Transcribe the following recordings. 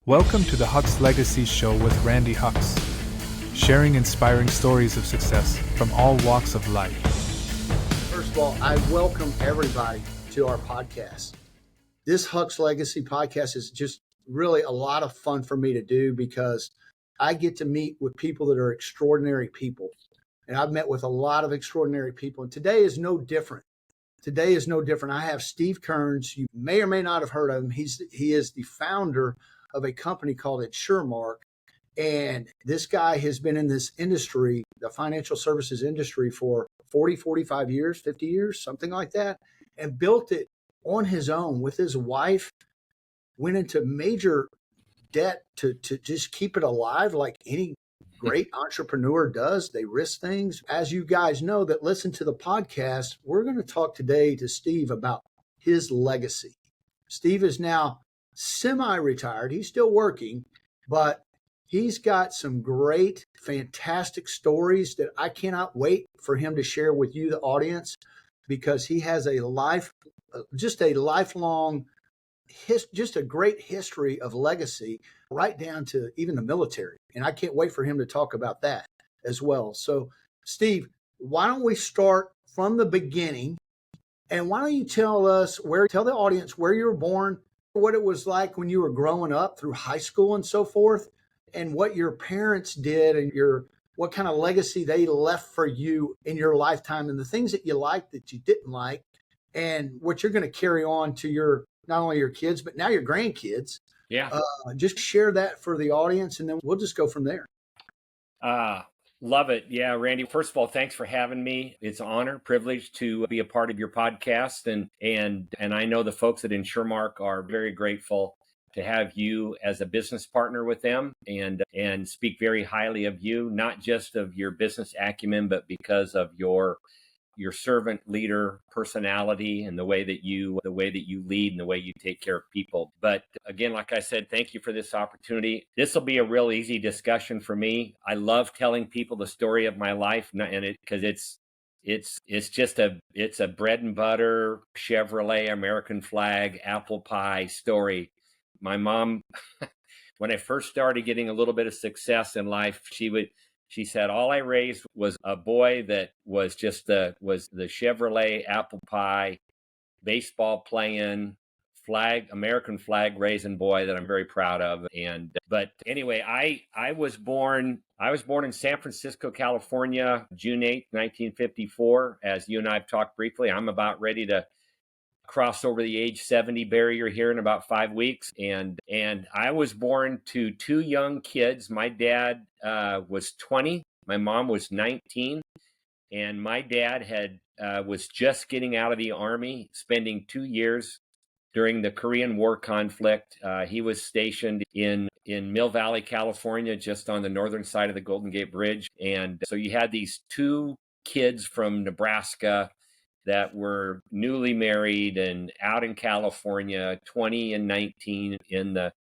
Welcome to the Hux Legacy show with Randy Hux, sharing inspiring stories of success from all walks of life. First of all, I welcome everybody to our podcast. This Hux Legacy podcast is just really a lot of fun for me to do because I get to meet with people that are extraordinary people. And I've met with a lot of extraordinary people. And today is no different. I have Steve Kerns. You may or may not have heard of him. He is the founder of a company called InsurMark. And this guy has been in this industry, the financial services industry, for 40, 45 years, 50 years, something like that, and built it on his own with his wife, went into major debt to just keep it alive like any great entrepreneur does. They risk things. As you guys know that listen to the podcast, we're going to talk today to Steve about his legacy. Steve is now semi-retired. He's still working, but he's got some great, fantastic stories that I cannot wait for him to share with you, the audience, because he has a lifelong, just a great history of legacy, right down to even the military. And I can't wait for him to talk about that as well. So, Steve, why don't we start from the beginning? And why don't you tell the audience where you were born, what it was like when you were growing up through high school and so forth, and what your parents did and what kind of legacy they left for you in your lifetime, and the things that you liked that you didn't like, and what you're going to carry on to not only your kids, but now your grandkids. Yeah. Just share that for the audience, and then we'll just go from there. Love it. Yeah, Randy, first of all, thanks for having me. It's an honor, privilege to be a part of your podcast. And I know the folks at InsurMark are very grateful to have you as a business partner with them and speak very highly of you, not just of your business acumen, but because of your servant leader personality and the way that you lead and the way you take care of people. But again, like I said, thank you for this opportunity. This will be a real easy discussion for me. I love telling people the story of my life, because it's a bread and butter Chevrolet American flag apple pie story. My mom, when I first started getting a little bit of success in life, she said, all I raised was a boy that was the Chevrolet apple pie, baseball playing, American flag raising boy that I'm very proud of. But anyway, I was born in San Francisco, California, June 8th, 1954. As you and I have talked briefly, I'm about ready to cross over the age 70 barrier here in about 5 weeks. And I was born to two young kids. My dad was 20. My mom was 19. And my dad was just getting out of the Army, spending 2 years during the Korean War conflict. He was stationed in Mill Valley, California, just on the northern side of the Golden Gate Bridge. And so you had these two kids from Nebraska that were newly married and out in California, 20 and 19 in the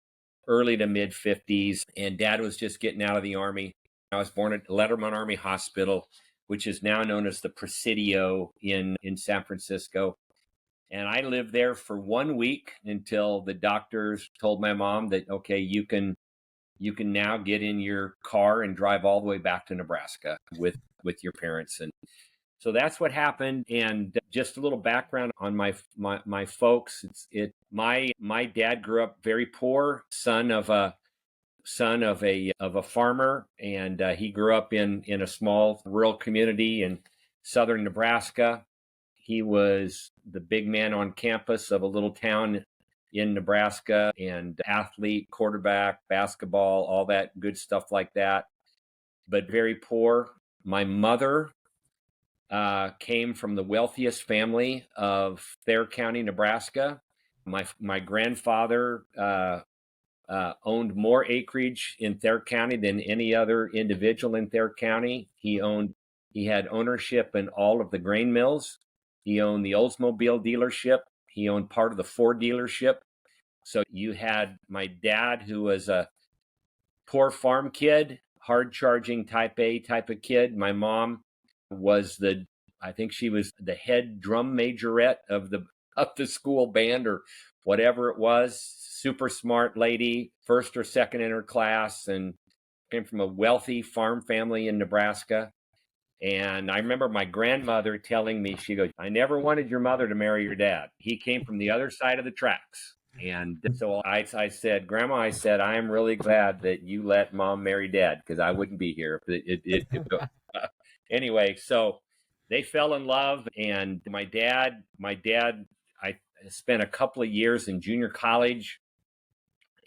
early to mid 50s. And dad was just getting out of the Army. I was born at Letterman Army Hospital, which is now known as the Presidio in San Francisco. And I lived there for 1 week until the doctors told my mom that, okay, you can now get in your car and drive all the way back to Nebraska with your parents. And so that's what happened. And just a little background on my folks. My dad grew up very poor, son of a farmer, and he grew up in a small rural community in southern Nebraska. He was the big man on campus of a little town in Nebraska, and athlete, quarterback, basketball, all that good stuff like that, but very poor. My mother came from the wealthiest family of Thayer County, Nebraska. My grandfather owned more acreage in Thayer County than any other individual in Thayer County. He had ownership in all of the grain mills. He owned the Oldsmobile dealership. He owned part of the Ford dealership. So you had my dad, who was a poor farm kid, hard charging type A type of kid. My mom was I think she was the head drum majorette of the school band or whatever it was. super smart lady, first or second in her class, and came from a wealthy farm family in Nebraska. And I remember my grandmother telling me, she goes, I never wanted your mother to marry your dad. He came from the other side of the tracks. And so I said, Grandma, I said, I am really glad that you let Mom marry Dad, because I wouldn't be here. Anyway, so they fell in love. And my dad, I spent a couple of years in junior college,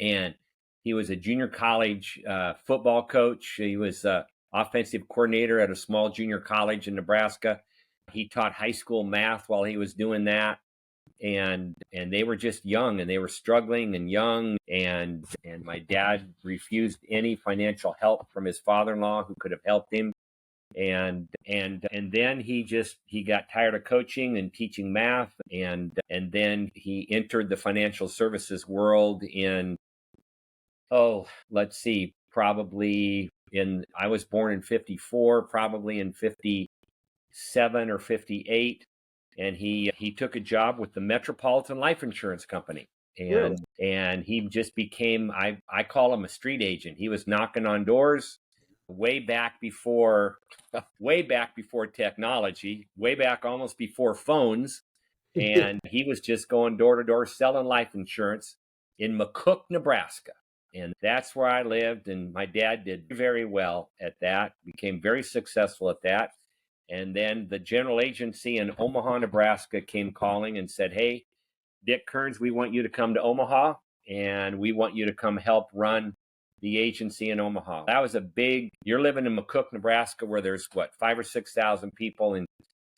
and he was a junior college football coach. He was offensive coordinator at a small junior college in Nebraska. He taught high school math while he was doing that. And they were just young, and they were struggling and young, and my dad refused any financial help from his father-in-law, who could have helped him. And then he got tired of coaching and teaching math, and then he entered the financial services world in, let's see, I was born in 54, probably in 57 or 58. And he took a job with the Metropolitan Life Insurance Company. Really? And he just became, I call him a street agent. He was knocking on doors way back before technology, way back almost before phones. And he was just going door to door selling life insurance in McCook, Nebraska. And that's where I lived. And my dad did very well at that, became very successful at that. And then the general agency in Omaha, Nebraska came calling and said, hey, Dick Kearns, we want you to come to Omaha, and we want you to come help run the agency in Omaha. That was you're living in McCook, Nebraska, where there's 5,000 or 6,000 people, and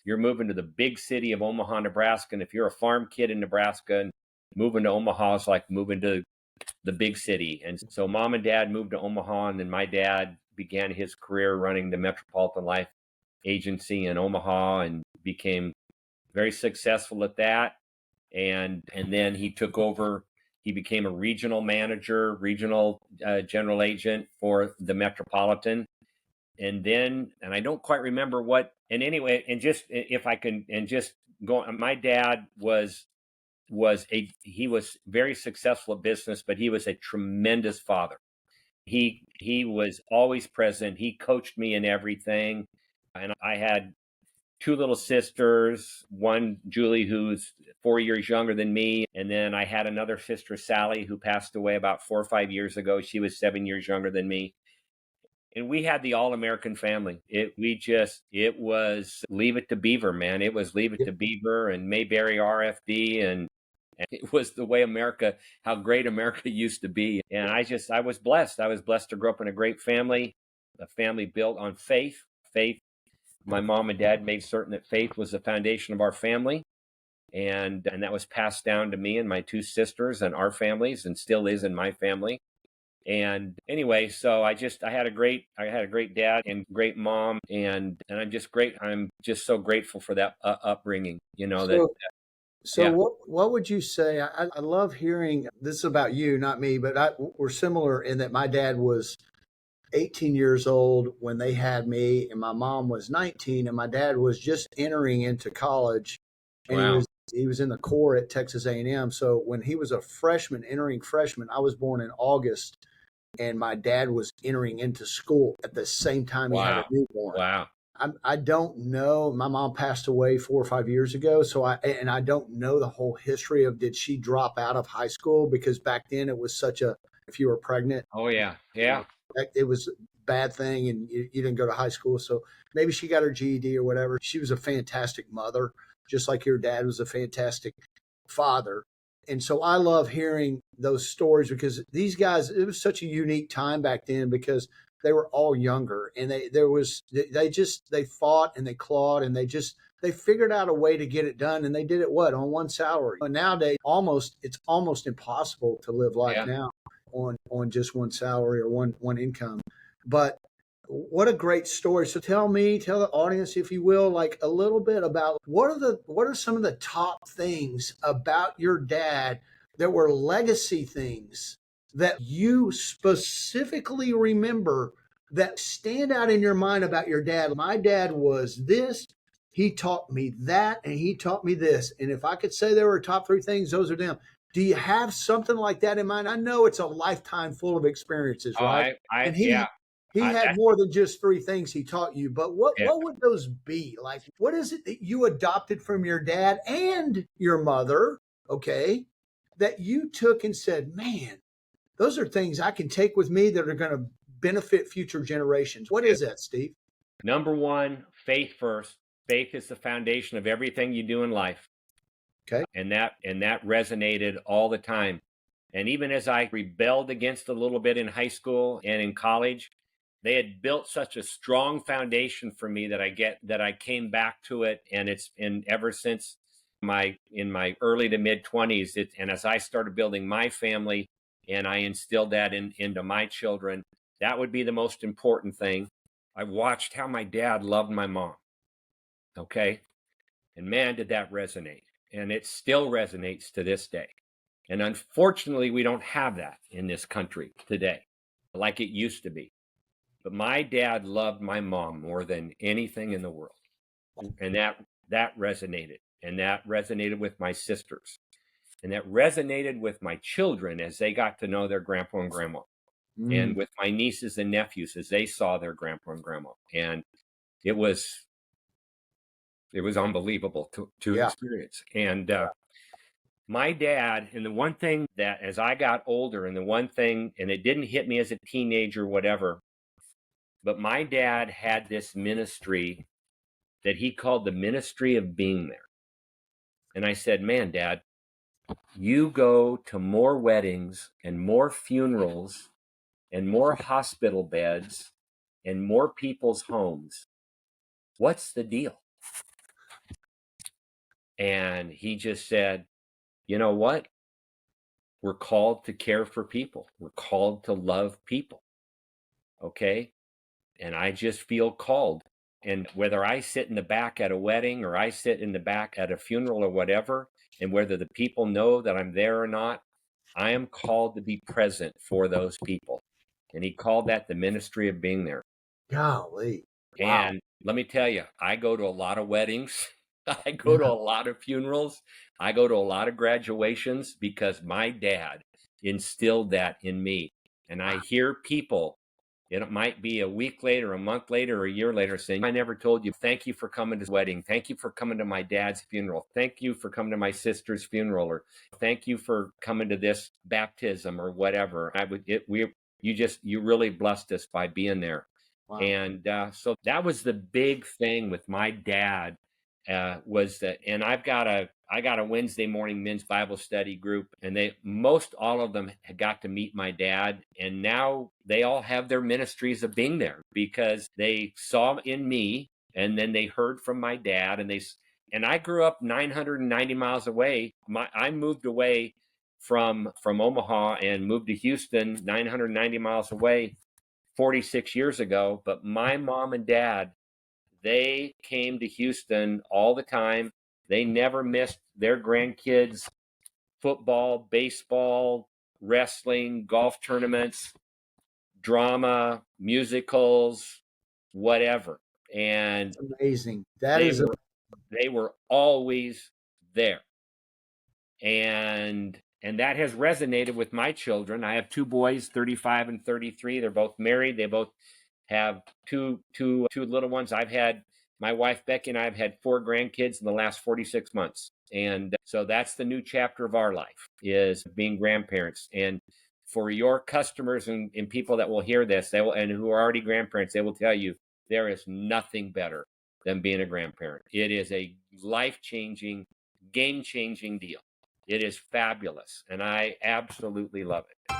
you're moving to the big city of Omaha, Nebraska. And if you're a farm kid in Nebraska, and moving to Omaha is like moving to the big city. And so Mom and Dad moved to Omaha, and then my dad began his career running the Metropolitan Life Agency in Omaha, and became very successful at that. And then he took over. He became a regional manager, regional general agent for the Metropolitan. And I don't quite remember what. And anyway, and just if I can, and just go. My dad he was very successful at business, but he was a tremendous father. He was always present. He coached me in everything. And I had two little sisters, one, Julie, who's 4 years younger than me. And then I had another sister, Sally, who passed away about 4 or 5 years ago. She was 7 years younger than me. And we had the all-American family. It was Leave It to Beaver, man. It was Leave It to Beaver and Mayberry RFD. And it was the way how great America used to be. And I was blessed. I was blessed to grow up in a great family, a family built on faith. My mom and dad made certain that faith was the foundation of our family. And that was passed down to me and my two sisters and our families, and still is in my family. And anyway, so I had a great dad and great mom, and I'm just so grateful for that upbringing, So yeah. what would you say? I love hearing this is about you, not me, but we're similar in that my dad was 18 years old when they had me, and my mom was 19, and my dad was just entering into college, and Wow. he was in the Corps at Texas A&M. So when he was a freshman, entering freshman, I was born in August, and my dad was entering into school at the same time he had a newborn. Wow. I don't know. My mom passed away 4 or 5 years ago, so I don't know the whole history of did she drop out of high school, because back then it was such a, if you were pregnant, Oh yeah. Yeah. it was a bad thing, and you didn't go to high school. So maybe she got her GED or whatever. She was a fantastic mother, just like your dad was a fantastic father. And so I love hearing those stories, because these guys, it was such a unique time back then, because they were all younger, and they fought and they clawed, and they figured out a way to get it done, and they did it on one salary. But nowadays, it's almost impossible to live life now on just one salary or one income. But what a great story. So tell the audience, if you will, like a little bit about what are some of the top things about your dad that were legacy things that you specifically remember that stand out in your mind about your dad. My dad was this, he taught me that, and he taught me this. And if I could say there were top three things, those are them. Do you have something like that in mind? I know it's a lifetime full of experiences, Oh, right? And yeah. he had That's more than just three things he taught you, but it. what would those be? Like, what is it that you adopted from your dad and your mother, okay, that you took and said, man, those are things I can take with me that are going to benefit future generations. What is that, Steve? Number one, faith first. Faith is the foundation of everything you do in life. Okay. And that resonated all the time. And even as I rebelled against it a little bit in high school and in college, they had built such a strong foundation for me that I came back to it. And ever since in my early to mid 20s, and as I started building my family and I instilled that into my children, that would be the most important thing. I watched how my dad loved my mom. Okay. And man, did that resonate. And it still resonates to this day. And unfortunately, we don't have that in this country today like it used to be. But my dad loved my mom more than anything in the world. And that resonated. And that resonated with my sisters. And that resonated with my children as they got to know their grandpa and grandma. And with my nieces and nephews as they saw their grandpa and grandma. And it was unbelievable to experience. And my dad, and the one thing that as I got older, and it didn't hit me as a teenager, whatever, but my dad had this ministry that he called the ministry of being there. And I said, man, Dad, you go to more weddings and more funerals and more hospital beds and more people's homes. What's the deal? And he just said, you know what? We're called to care for people. We're called to love people. Okay. And I just feel called. And whether I sit in the back at a wedding or I sit in the back at a funeral or whatever, and whether the people know that I'm there or not, I am called to be present for those people. And he called that the ministry of being there. Golly. Wow. And let me tell you, I go to a lot of weddings. I go to a lot of funerals. I go to a lot of graduations because my dad instilled that in me. And I hear people, it might be a week later, a month later, or a year later saying, I never told you, thank you for coming to this wedding. Thank you for coming to my dad's funeral. Thank you for coming to my sister's funeral, or thank you for coming to this baptism or whatever. You really blessed us by being there. Wow. And so that was the big thing with my dad. Was that, and I got a Wednesday morning men's Bible study group, and all of them had got to meet my dad, and now they all have their ministries of being there because they saw in me, and then they heard from my dad, and I grew up 990 miles away. I moved away from Omaha and moved to Houston, 990 miles away, 46 years ago. But my mom and dad, they came to Houston all the time. They never missed their grandkids' football, baseball, wrestling, golf tournaments, drama, musicals, whatever. And that's amazing. They were always there. And that has resonated with my children. I have two boys, 35 and 33. They're both married. They both have two little ones. My wife Becky and I have had 4 grandkids in the last 46 months. And so that's the new chapter of our life, is being grandparents. And for your customers and people that will hear this, and who are already grandparents, they will tell you there is nothing better than being a grandparent. It is a life-changing, game-changing deal. It is fabulous. And I absolutely love it.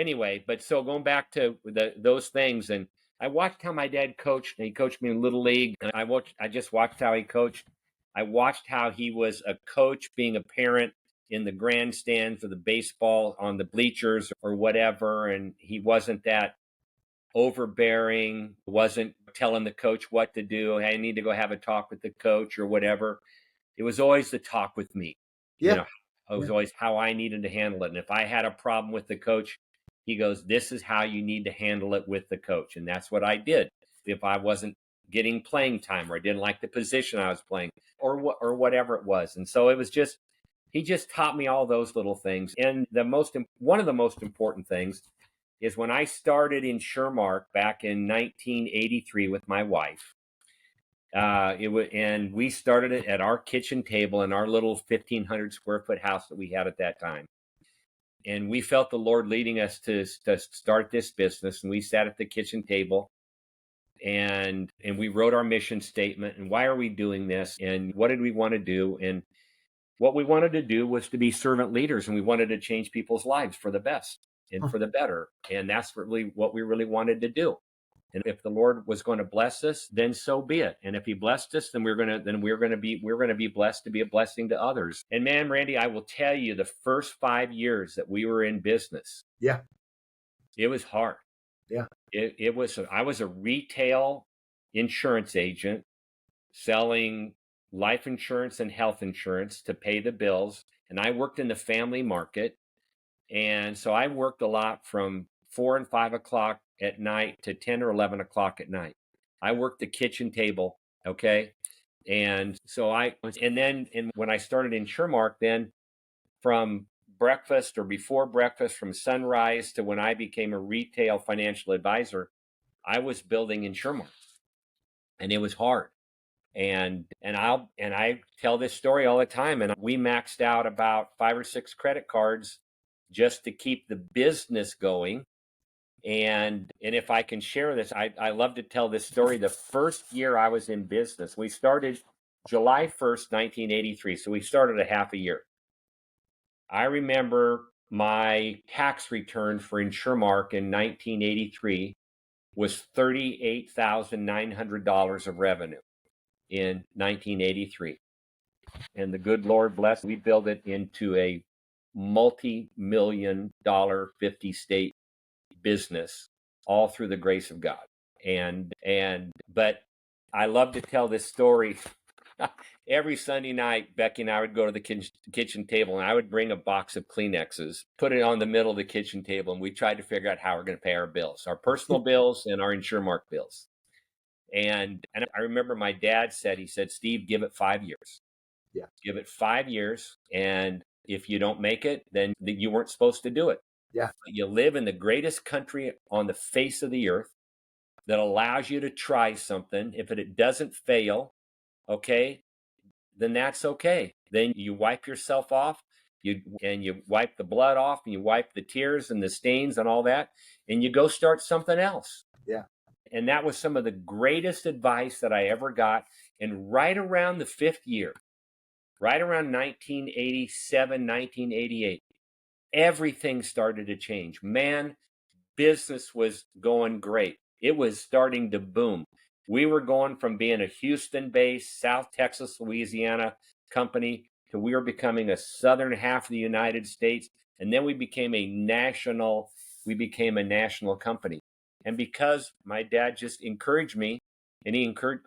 anyway, but so going back to those things, and I watched how my dad coached. And he coached me in Little League, and I just watched how he coached. I watched how he was a coach, being a parent in the grandstands or the baseball on the bleachers or whatever, and he wasn't that overbearing, wasn't telling the coach what to do. Hey, I need to go have a talk with the coach or whatever. It was always the talk with me. Yeah. You know, it was always how I needed to handle it. And if I had a problem with the coach, he goes, this is how you need to handle it with the coach. And that's what I did. If I wasn't getting playing time, or I didn't like the position I was playing, or whatever it was. And so it was just, he just taught me all those little things. And one of the most important things is when I started InsurMark back in 1983 with my wife. And we started it at our kitchen table in our little 1,500 square foot house that we had at that time. And we felt the Lord leading us to start this business. And we sat at the kitchen table, and we wrote our mission statement, and why are we doing this, and what did we want to do. And what we wanted to do was to be servant leaders, and we wanted to change people's lives for the best and for the better. And that's really what we really wanted to do. And if the Lord was going to bless us, then so be it. And if He blessed us, then we're going to be blessed to be a blessing to others. And man, Randy, I will tell you, the first 5 years that we were in business, Yeah. it was hard. Yeah. I was a retail insurance agent selling life insurance and health insurance to pay the bills. And I worked in the family market. And so I worked a lot from 4 and 5 o'clock at night to 10 or 11 o'clock at night. I worked the kitchen table. Okay. And so when I started InsurMark, then from breakfast or before breakfast, from sunrise to when I became a retail financial advisor, I was building InsurMark, and it was hard. And I tell this story all the time. And we maxed out about 5 or 6 credit cards just to keep the business going. And if I can share this, I love to tell this story. The first year I was in business, we started July 1st, 1983. So we started a half a year. I remember my tax return for InsurMark in 1983 was $38,900 of revenue in 1983. And the good Lord bless, we built it into a multi-million-dollar 50-state business, all through the grace of God. But I love to tell this story. Every Sunday night, Becky and I would go to the kitchen table, and I would bring a box of Kleenexes, put it on the middle of the kitchen table, and we tried to figure out how we're going to pay our bills, our personal bills and our InsurMark bills. And I remember my dad said, Steve, give it 5 years. Yeah. Give it 5 years. And if you don't make it, then you weren't supposed to do it. Yeah. But you live in the greatest country on the face of the earth that allows you to try something. If it doesn't fail, okay, then that's okay. Then you wipe yourself off, you wipe the blood off, and you wipe the tears and the stains and all that, and you go start something else. Yeah. And that was some of the greatest advice that I ever got. And right around the 5th year, right around 1987, 1988, everything started to change. Man, business was going great. It was starting to boom. We were going from being a Houston-based, South Texas, Louisiana company to we were becoming a southern half of the United States. And then we became a national company. And because my dad just encouraged me, and he encouraged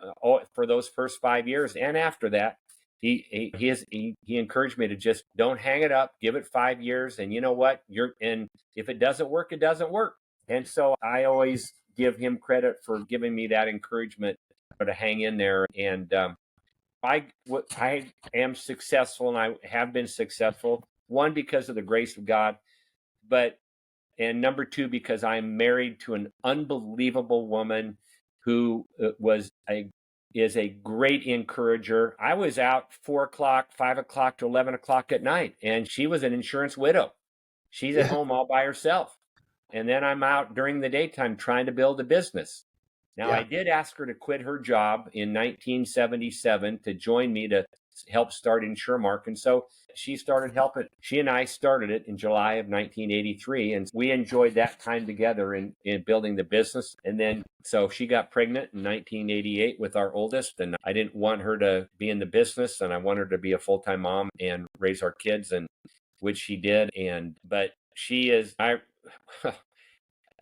for those first 5 years, and after that, he encouraged me to just don't hang it up, give it 5 years, and you know what? And if it doesn't work, it doesn't work. And so I always give him credit for giving me that encouragement to hang in there. And I am successful, and I have been successful. One, because of the grace of God, and number two, because I'm married to an unbelievable woman who is a great encourager. I was out 4 o'clock, 5 o'clock to 11 o'clock at night, and she was an insurance widow. She's at home all by herself. And then I'm out during the daytime trying to build a business. Now, I did ask her to quit her job in 1977 to join me to helped start InsurMark. And so she started helping. She and I started it in July of 1983. And we enjoyed that time together in building the business. And then, so she got pregnant in 1988 with our oldest. And I didn't want her to be in the business. And I wanted her to be a full-time mom and raise our kids, and which she did. But she is,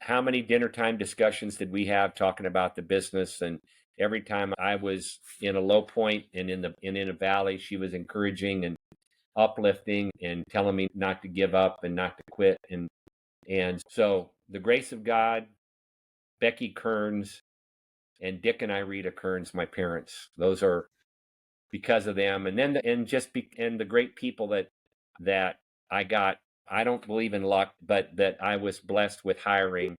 how many dinner time discussions did we have talking about the business? And every time I was in a low point and in a valley, she was encouraging and uplifting and telling me not to give up and not to quit. And so the grace of God, Becky Kearns, and Dick and Irita Kearns, my parents, those are because of them. And then and the great people that I got. I don't believe in luck, but that I was blessed with hiring.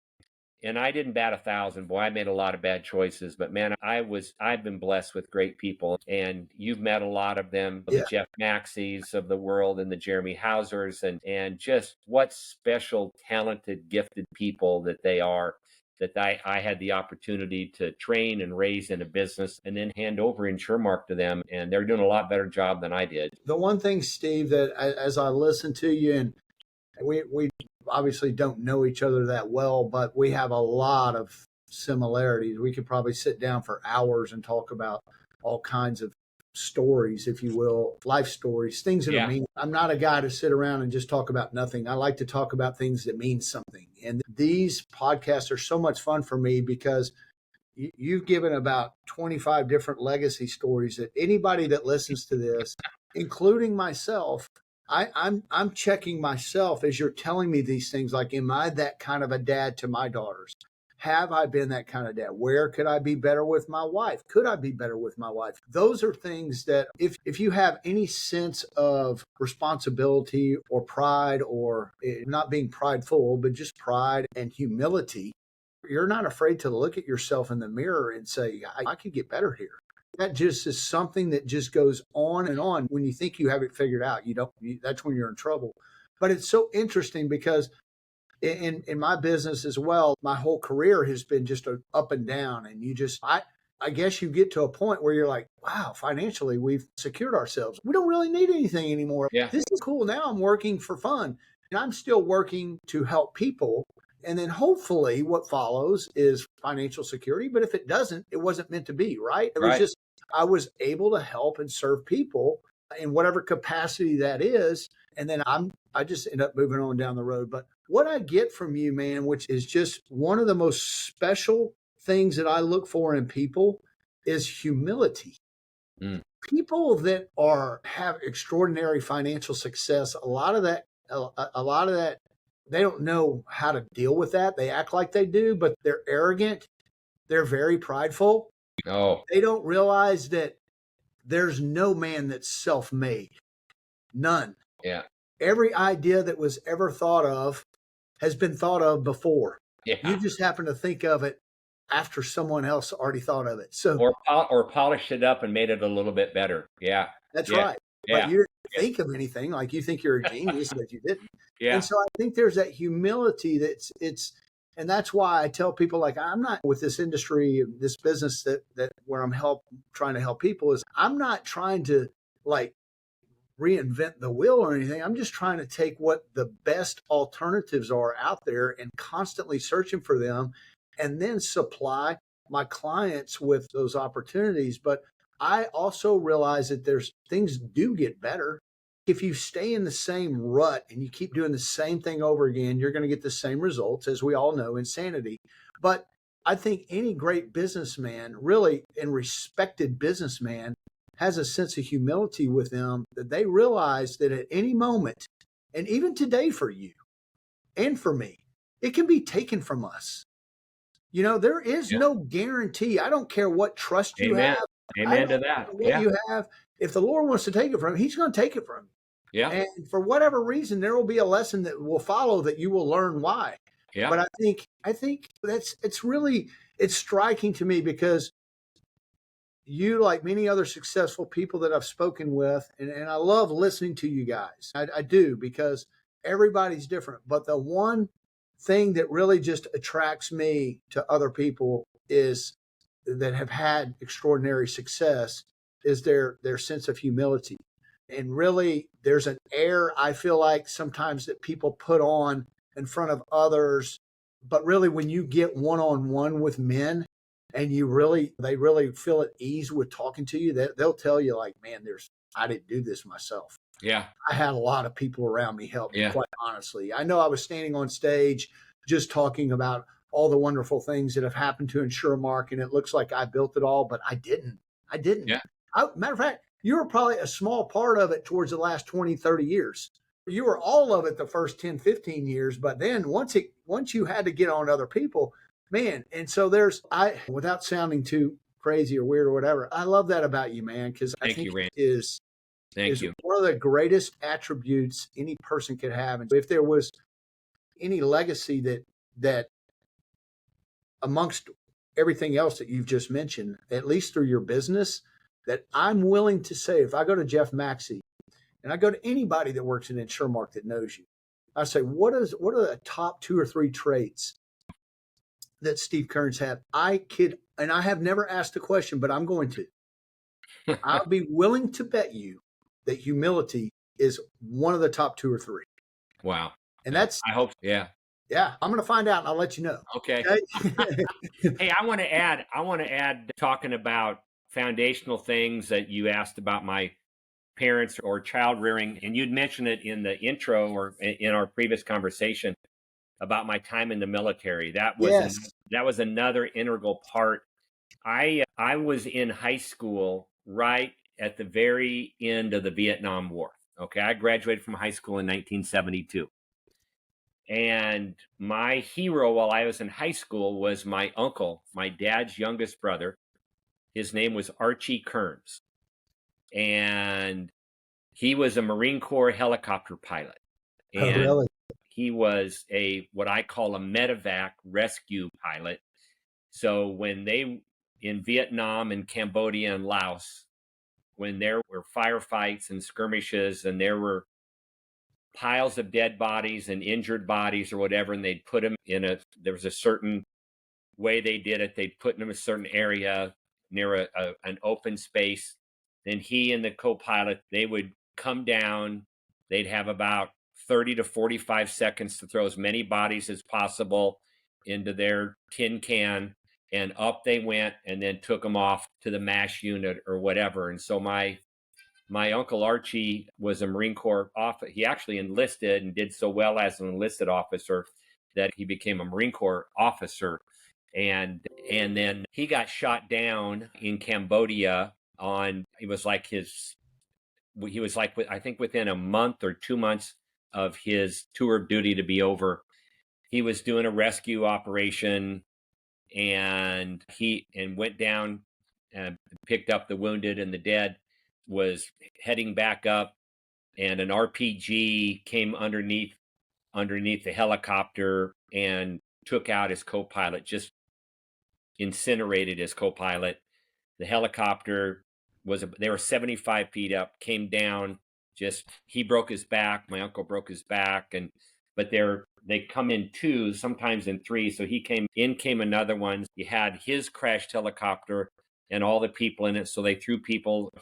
And I didn't bat 1,000. Boy, I made a lot of bad choices, but man, I've been blessed with great people. And you've met a lot of them, the Jeff Maxies of the world and the Jeremy Hausers, and just what special, talented, gifted people that they are, that I had the opportunity to train and raise in a business and then hand over InsurMark to them. And they're doing a lot better job than I did. The one thing, Steve, that as I listen to you, and we obviously don't know each other that well, but we have a lot of similarities. We could probably sit down for hours and talk about all kinds of stories, if you will, life stories, things that are mean. I'm not a guy to sit around and just talk about nothing. I like to talk about things that mean something. And these podcasts are so much fun for me because you've given about 25 different legacy stories that anybody that listens to this, including myself, I'm checking myself as you're telling me these things. Like, am I that kind of a dad to my daughters? Have I been that kind of dad? Where could I be better with my wife? Could I be better with my wife? Those are things that if you have any sense of responsibility or pride, or not being prideful, but just pride and humility, you're not afraid to look at yourself in the mirror and say, I could get better here. That just is something that just goes on and on. When you think you have it figured out, that's when you're in trouble. But it's so interesting because in my business as well, my whole career has been just up and down. And I guess you get to a point where you're like, wow, financially, we've secured ourselves. We don't really need anything anymore. Yeah. This is cool. Now I'm working for fun, and I'm still working to help people. And then hopefully what follows is financial security. But if it doesn't, it wasn't meant to be, right? It was just, I was able to help and serve people in whatever capacity that is. And then I just end up moving on down the road. But what I get from you, man, which is just one of the most special things that I look for in people, is humility. People that have extraordinary financial success, a lot of that, they don't know how to deal with that. They act like they do, but they're arrogant. They're very prideful. Oh, They don't realize that there's no man that's self-made. None. yeah. Every idea that was ever thought of has been thought of before. Yeah. You just happen to think of it after someone else already thought of it. So, or polished it up and made it a little bit better. Yeah. that's Yeah. right. Yeah. But you didn't think of anything. Like, you think you're a genius, but you didn't. Yeah. And so I think there's that humility and that's why I tell people, like, I'm not with this industry, this business that where I'm trying to help people, is I'm not trying to like reinvent the wheel or anything. I'm just trying to take what the best alternatives are out there and constantly searching for them, and then supply my clients with those opportunities. But I also realize that things do get better. If you stay in the same rut and you keep doing the same thing over again, you're going to get the same results, as we all know, insanity. But I think any great businessman, really, and respected businessman, has a sense of humility with them, that they realize that at any moment, and even today for you and for me, it can be taken from us. There is no guarantee. I don't care what trust you have. Amen to that. What you have. If the Lord wants to take it from you, He's going to take it from you. Yeah. And for whatever reason, there will be a lesson that will follow that you will learn why. Yeah. But I think it's striking to me, because you, like many other successful people that I've spoken with, and I love listening to you guys. I do, because everybody's different. But the one thing that really just attracts me to other people is that have had extraordinary success is their sense of humility. And really, there's an air I feel like sometimes that people put on in front of others. But really, when you get one on one with men and they really feel at ease with talking to you, they'll tell you, like, man, I didn't do this myself. Yeah. I had a lot of people around me help me, Yeah. quite honestly. I know I was standing on stage just talking about all the wonderful things that have happened to InsurMark, and it looks like I built it all, but I didn't. Yeah. Matter of fact, you were probably a small part of it towards the last 20, 30 years. You were all of it the first 10, 15 years, but then once you had to get on other people, man. And so without sounding too crazy or weird or whatever, I love that about you, man, because I think Randy. it is Thank you. one of the greatest attributes any person could have. And if there was any legacy that amongst everything else that you've just mentioned, at least through your business, that I'm willing to say, if I go to Jeff Maxey and I go to anybody that works in InsurMark that knows you, I say, what are the top 2 or 3 traits that Steve Kerns had? And I have never asked the question, but I'm going to. I'll be willing to bet you that humility is one of the top 2 or 3. Wow. And that's, I hope. Yeah. yeah, I'm going to find out and I'll let you know. Okay. Hey, I want to add talking about foundational things that you asked about my parents or child rearing, and you'd mentioned it in the intro or in our previous conversation about my time in the military. That was another integral part. I was in high school right at the very end of the Vietnam War. Okay, I graduated from high school in 1972. And my hero while I was in high school was my uncle, my dad's youngest brother. His name was Archie Kearns. And he was a Marine Corps helicopter pilot. And really? he was what I call a medevac rescue pilot. So when they, in Vietnam and Cambodia and Laos, when there were firefights and skirmishes and there were piles of dead bodies and injured bodies or whatever, and they'd put them there was a certain way they did it. They'd put them in a certain area near an open space. Then he and the co-pilot, they would come down. They'd have about 30 to 45 seconds to throw as many bodies as possible into their tin can, and up they went, and then took them off to the MASH unit or whatever. And so my uncle Archie was a Marine Corps officer. He actually enlisted and did so well as an enlisted officer that he became a Marine Corps officer. And then he got shot down in Cambodia I think within a month or 2 months of his tour of duty to be over. He was doing a rescue operation and went down and picked up the wounded and the dead, was heading back up, and an RPG came underneath the helicopter and took out his co-pilot, just incinerated his co-pilot. The helicopter they were 75 feet up, came down, he broke his back, my uncle broke his back, but they come in 2, sometimes in 3. So came another one. He had his crashed helicopter and all the people in it. So they threw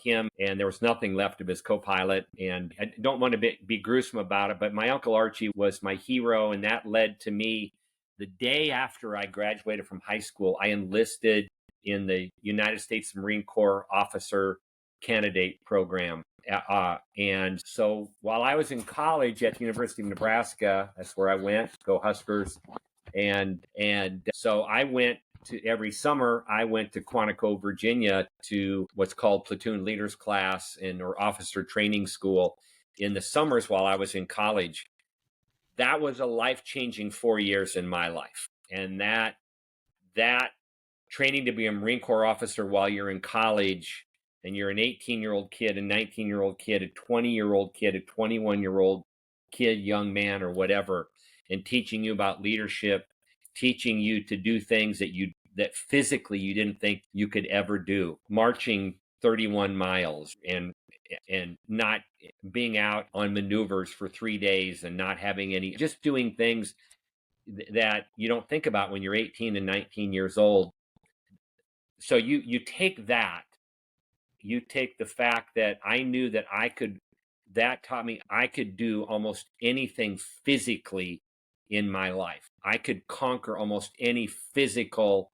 him, and there was nothing left of his co-pilot. And I don't want to be gruesome about it, but my uncle Archie was my hero. And that led to me, the day after I graduated from high school, I enlisted in the United States Marine Corps Officer Candidate Program. And so while I was in college at the University of Nebraska, that's where I went, go Huskers. And so every summer, I went to Quantico, Virginia, to what's called platoon leaders class or officer training school in the summers while I was in college. That was a life-changing 4 years in my life. And that training to be a Marine Corps officer while you're in college, and you're an 18-year-old kid, a 19-year-old kid, a 20-year-old kid, a 21-year-old kid, young man, or whatever, and teaching you about leadership, teaching you to do things that physically you didn't think you could ever do, marching 31 miles and not being out on maneuvers for 3 days and not having just doing things that you don't think about when you're 18 and 19 years old. So you take that, you take the fact that I knew that that taught me I could do almost anything physically in my life. I could conquer almost any physical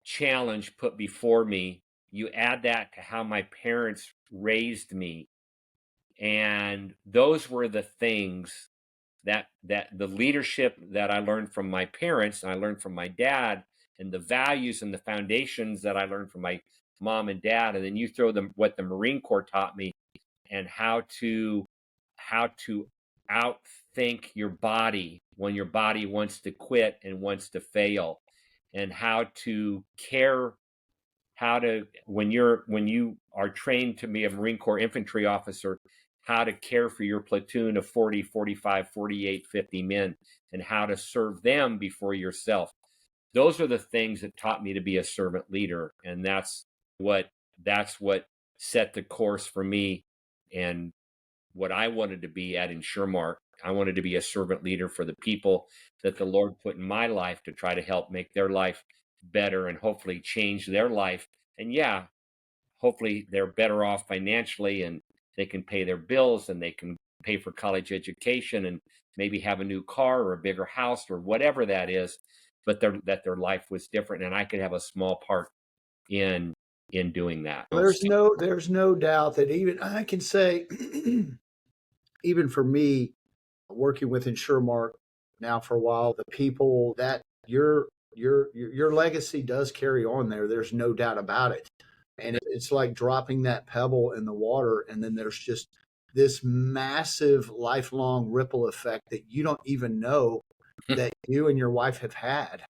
challenge put before me. You add that to how my parents raised me, and those were the things that the leadership that I learned from my parents and I learned from my dad, and the values and the foundations that I learned from my mom and dad, and then you throw them what the Marine Corps taught me, and how to outthink your body when your body wants to quit and wants to fail, and how to care, how to when you are trained to be a Marine Corps infantry officer, how to care for your platoon of 40, 45, 48, 50 men, and how to serve them before yourself. Those are the things that taught me to be a servant leader, and what that's what set the course for me and what I wanted to be at InsurMark. I wanted to be a servant leader for the people that the Lord put in my life to try to help make their life better and hopefully change their life. And yeah, hopefully they're better off financially and they can pay their bills and they can pay for college education and maybe have a new car or a bigger house or whatever that is, but their life was different and I could have a small part in doing that. There's no doubt that even I can say, even for me, working with InsurMark now for a while, the people that your legacy does carry on there. There's no doubt about it. And it's like dropping that pebble in the water, and then there's just this massive lifelong ripple effect that you don't even know that you and your wife have had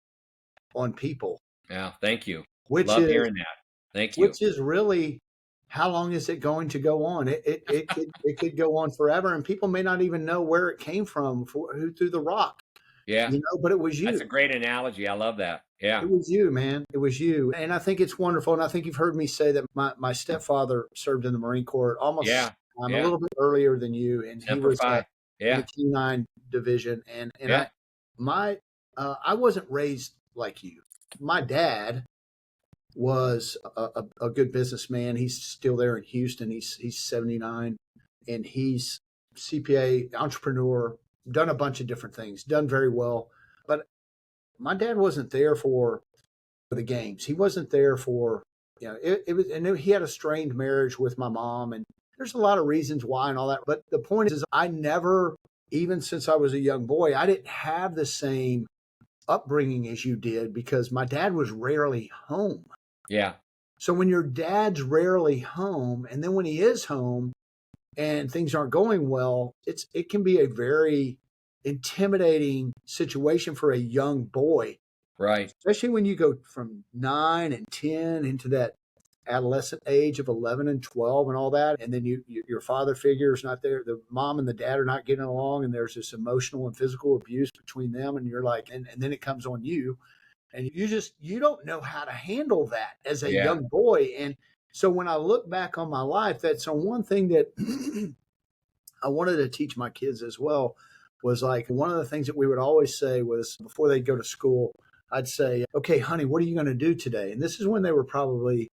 on people. Yeah, thank you. Which Love is hearing that. Thank you. which is really, how long is it going to go on? It could go on forever, and people may not even know where it came from, who threw the rock. Yeah, But it was you. that's a great analogy. I love that. Yeah, It was you, man. It was you. And I think it's wonderful. And I think you've heard me say that my stepfather served in the Marine Corps almost yeah, a yeah. little bit earlier than you. And he Semper was Fi. in Yeah, the K-9 division. And yeah, I wasn't raised like you. My dad was a good businessman. He's still there in Houston. He's 79, and he's CPA, entrepreneur, done a bunch of different things, done very well. But my dad wasn't there for the games. He wasn't there for, it was, and he had a strained marriage with my mom, and there's a lot of reasons why and all that. But the point is I never, even since I was a young boy, I didn't have the same upbringing as you did because my dad was rarely home. yeah, So when your dad's rarely home, and then when he is home and things aren't going well, it can be a very intimidating situation for a young boy, right. especially when you go from 9 and 10 into that adolescent age of 11 and 12 and all that. And then your father figure is not there. The mom and the dad are not getting along. And there's this emotional and physical abuse between them. And you're like, and then it comes on you. And you don't know how to handle that as a Yeah, young boy. And so when I look back on my life, that's one thing that I wanted to teach my kids as well, was like one of the things that we would always say was before they'd go to school, I'd say, okay, honey, what are you going to do today? And this is when they were probably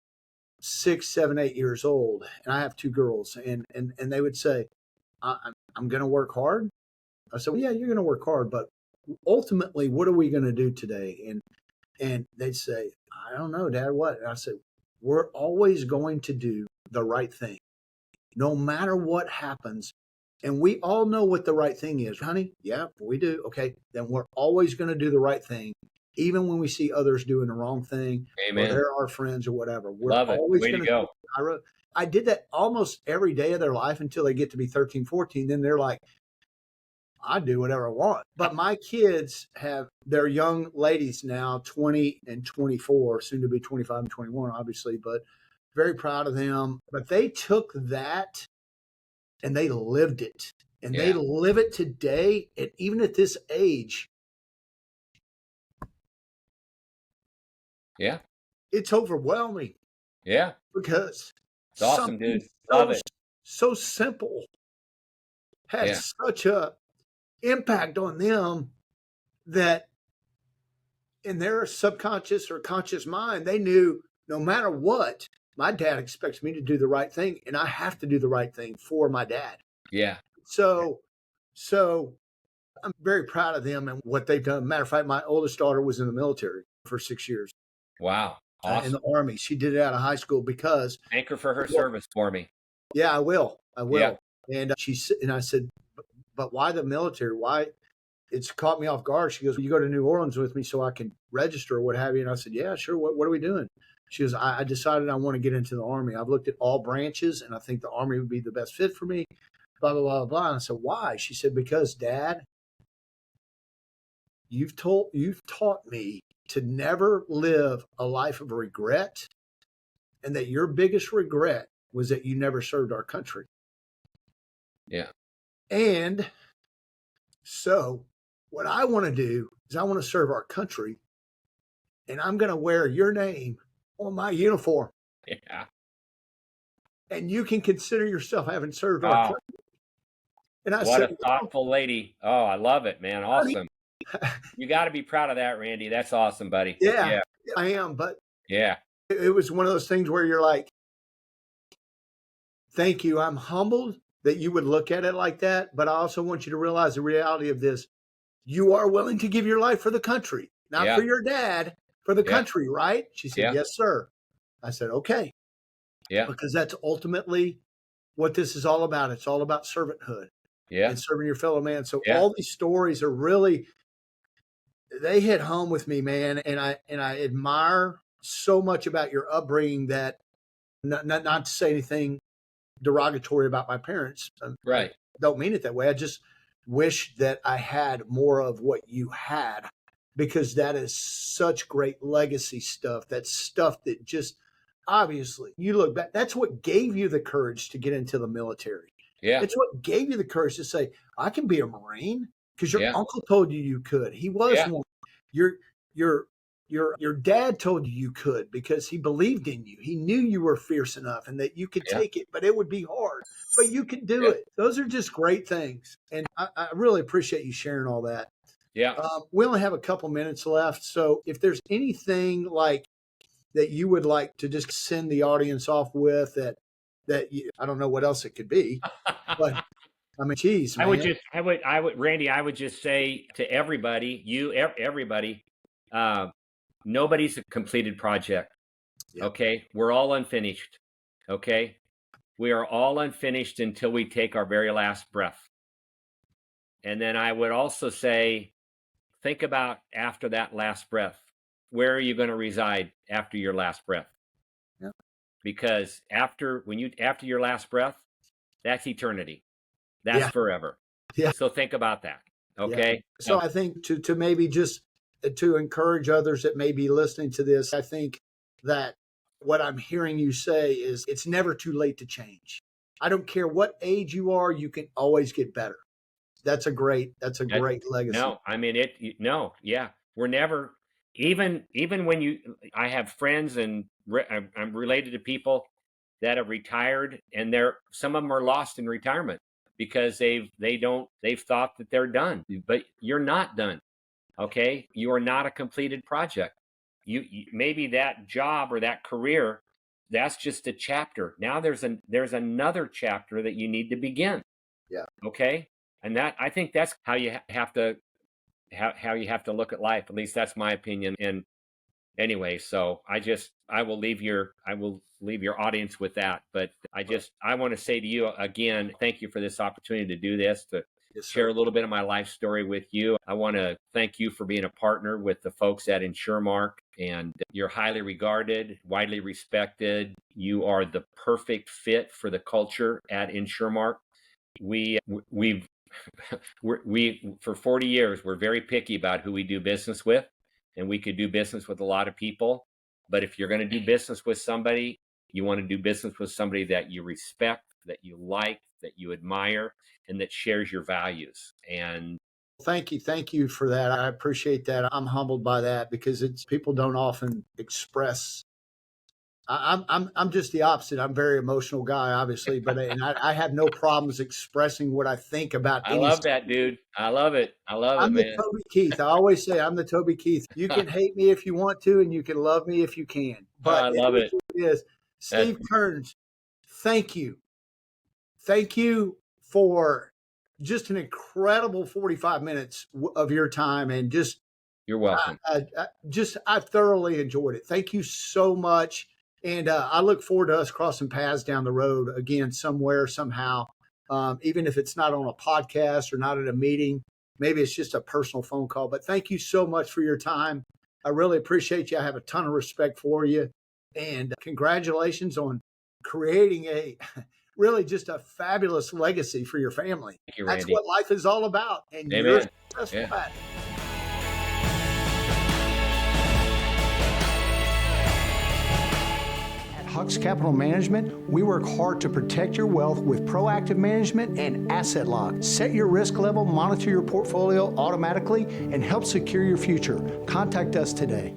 6, 7, 8 years old. And I have 2 girls, and they would say, I'm going to work hard. I said, well, yeah, you're going to work hard, but ultimately, what are we going to do today? And they'd say, I don't know, Dad, what? And I said, we're always going to do the right thing, no matter what happens. And we all know what the right thing is, honey. Yeah, we do. Okay, then we're always going to do the right thing, even when we see others doing the wrong thing, or amen. they're our friends or whatever. We're Love it. always Way going to to. go. I did that almost every day of their life until they get to be 13, 14. Then they're like, I do whatever I want. But my kids they're young ladies now, 20 and 24, soon to be 25 and 21, obviously, but very proud of them. But they took that and they lived it. And they Yeah, live it today. And even at this age, yeah, it's overwhelming yeah. because It's awesome, something dude. Love it. so simple had Yeah, such a impact on them that in their subconscious or conscious mind, they knew no matter what, my dad expects me to do the right thing, and I have to do the right thing for my dad. Yeah. So I'm very proud of them and what they've done. Matter of fact, my oldest daughter was in the military for 6 years Wow. in Awesome. the Army. She did it out of high school because Thank her for her service for me. yeah, I will. Yeah. And I said, but why the military? Why? It's caught me off guard. She goes, you go to New Orleans with me so I can register or what have you. And I said, yeah, sure. What are we doing? She goes, I decided I want to get into the Army. I've looked at all branches and I think the Army would be the best fit for me. Blah, blah, blah, blah. And I said, why? She said, because Dad, you've taught me to never live a life of regret, and that your biggest regret was that you never served our country. Yeah. And so what I want to do is I want to serve our country, and I'm going to wear your name on my uniform. Yeah. And you can consider yourself having served our country. And I what said, a thoughtful lady. Oh, I love it, man. Awesome. You got to be proud of that, Randy. That's awesome, buddy. Yeah, I am. But yeah, it was one of those things where you're like, thank you. I'm humbled that you would look at it like that. But I also want you to realize the reality of this. You are willing to give your life for the country, not for your dad, for the country, right? She said, yes, sir. I said, okay. Yeah. Because that's ultimately what this is all about. It's all about servanthood. Yeah. And serving your fellow man. So all these stories are really, they hit home with me, man. And I admire so much about your upbringing that not to say anything derogatory about my parents. Right. I don't mean it that way. I just wish that I had more of what you had, because that is such great legacy stuff. That's stuff that just, obviously, you look back, that's what gave you the courage to get into the military. Yeah. It's what gave you the courage to say, I can be a Marine, because your uncle told you could. He was one. Your dad told you could, because he believed in you. He knew you were fierce enough and that you could take it, but it would be hard. But you could do it. Those are just great things. And I really appreciate you sharing all that. Yeah. We only have a couple minutes left. So if there's anything like that you would like to just send the audience off with, that you, I don't know what else it could be, but I mean, geez, man. I would, Randy, I would just say to everybody, everybody, nobody's a completed project. Yep. Okay. We're all unfinished. Okay. We are all unfinished until we take our very last breath. And then I would also say, think about after that last breath, where are you going to reside after your last breath? Yep. Because after your last breath, that's eternity. That's forever. Yeah. So think about that. Okay. Yeah. So I think to maybe just to encourage others that may be listening to this, I think that what I'm hearing you say is it's never too late to change. I don't care what age you are, you can always get better. That's a great legacy. No, I mean we're never, even when I have friends and I'm related to people that have retired, and some of them are lost in retirement because they've thought that they're done, but you're not done. Okay. You are not a completed project. You maybe that job or that career, that's just a chapter. Now there's another chapter that you need to begin. Yeah. Okay. And I think that's how you have to look at life. At least that's my opinion. And anyway, so I will leave your audience with that. But I want to say to you again, thank you for this opportunity to do this, to share a little bit of my life story with you. I want to thank you for being a partner with the folks at InsurMark, and you're highly regarded, widely respected. You are the perfect fit for the culture at InsurMark. We for 40 years, we're very picky about who we do business with, and we could do business with a lot of people. But if you're going to do business with somebody, you want to do business with somebody that you respect, that you like, that you admire, and that shares your values. And thank you for that. I appreciate that. I'm humbled by that, because people don't often express. I'm just the opposite. I'm a very emotional guy, obviously, but I have no problems expressing what I think about. I love that, dude. I love it. I'm man. the Toby Keith. I always say I'm the Toby Keith. You can hate me if you want to, and you can love me if you can. But I love it. It is. Steve Kerns, thank you. Thank you for just an incredible 45 minutes of your time, and just You're welcome. I thoroughly enjoyed it. Thank you so much. And I look forward to us crossing paths down the road again, somewhere, somehow. Even if it's not on a podcast or not at a meeting, maybe it's just a personal phone call. But thank you so much for your time. I really appreciate you. I have a ton of respect for you. And congratulations on creating really just a fabulous legacy for your family. Thank you, Randy. That's what life is all about. And Amen. you're successful at it. Hux Capital Management, we work hard to protect your wealth with proactive management and asset lock. Set your risk level, monitor your portfolio automatically, and help secure your future. Contact us today.